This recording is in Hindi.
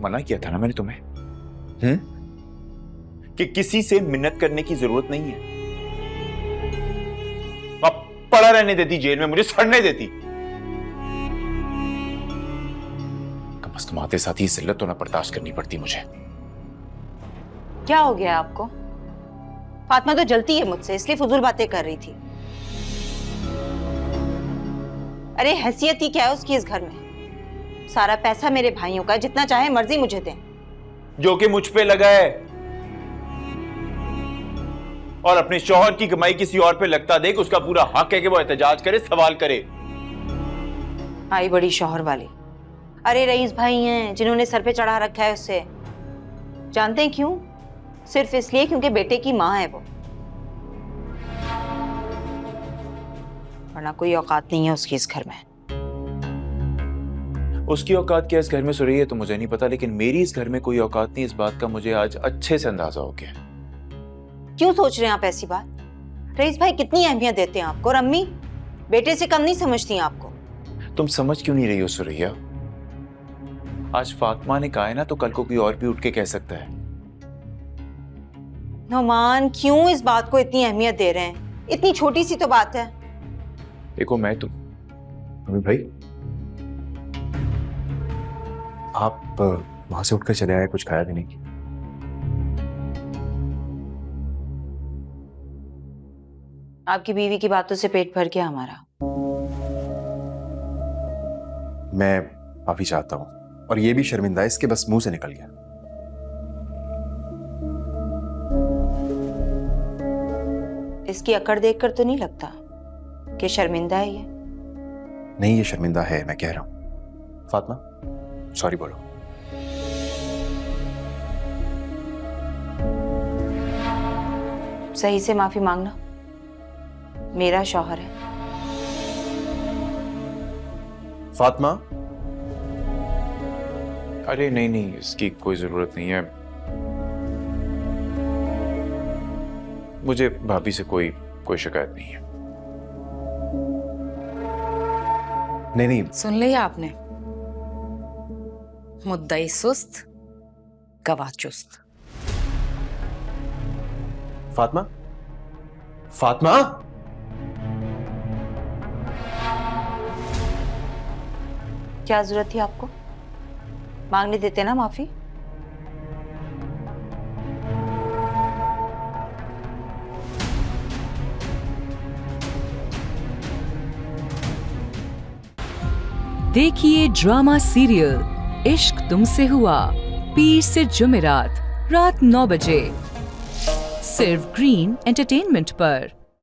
मना किया था ना मैंने तुम्हें, कि किसी से मिन्नत करने की जरूरत नहीं है। अब पड़ा रहने देती जेल में, मुझे सड़ने देती। कम से कम आते साथ ही जिल्लत तो ना बर्दाश्त करनी पड़ती मुझे। क्या हो गया आपको? फातिमा तो जलती है मुझसे, इसलिए फजूल बातें कर रही थी। अरे हैसियत ही क्या है उसकी इस घर में? सारा पैसा मेरे भाइयों का, जितना चाहे मर्जी मुझे दें। जो कि मुझ पे लगा है, और अपने शौहर की कमाई किसी और पे लगता देख, उसका पूरा हक है कि वो एहतजाज करे, सवाल करे। आई बड़ी शौहर वाली। अरे रईस भाई हैं जिन्होंने सर पे चढ़ा रखा है उससे। जानते हैं क्यों? सिर्फ इसलिए क्योंकि बेटे की माँ है वो, वरना कोई औकात नहीं है उसकी इस घर में। उसकी औकात क्या इस घर में सुरैया तो मुझे नहीं पता, लेकिन मेरी इस घर में कोई औकात नहीं, इस बात का मुझे आज अच्छे से अंदाजा हो गया। क्यों सोच रहे हैं आप ऐसी बात? रईस भाई कितनी अहमियत देते हैं आपको, और अम्मी बेटे से कम नहीं समझती हैं आपको। तुम समझ क्यों नहीं रही हो सुरैया? आज फातिमा ने कहा है ना, तो कल को कोई और भी उठ के कह सकता है। नोमान क्यों इस बात को इतनी अहमियत दे रहे हैं? इतनी छोटी सी तो बात है। देखो मैं तुम अमिर भाई, आप वहां से उठकर चले आए, कुछ खाया भी नहीं। आपकी बीवी की बातों से पेट भर गया हमारा। मैं माफी चाहता हूं, और ये भी शर्मिंदा है, इसके बस मुंह से निकल गया। इसकी अकड़ देखकर तो नहीं लगता कि शर्मिंदा है ये। नहीं, ये शर्मिंदा है, मैं कह रहा हूं। फातिमा सॉरी बोलो। सही से माफी मांगना, मेरा शौहर है। फातिमा, अरे नहीं नहीं, इसकी कोई जरूरत नहीं है। मुझे भाभी से कोई शिकायत नहीं है। नहीं नहीं, सुन लिया आपने? मुद्दई सुस्त, गवाह चुस्त। फातिमा, फातिमा, क्या जरूरत थी आपको? मांगने देते ना माफी। देखिए ड्रामा सीरियल इश्क तुमसे हुआ, पीर से जुमेरात रात 9 बजे, सिर्फ ग्रीन एंटरटेनमेंट पर।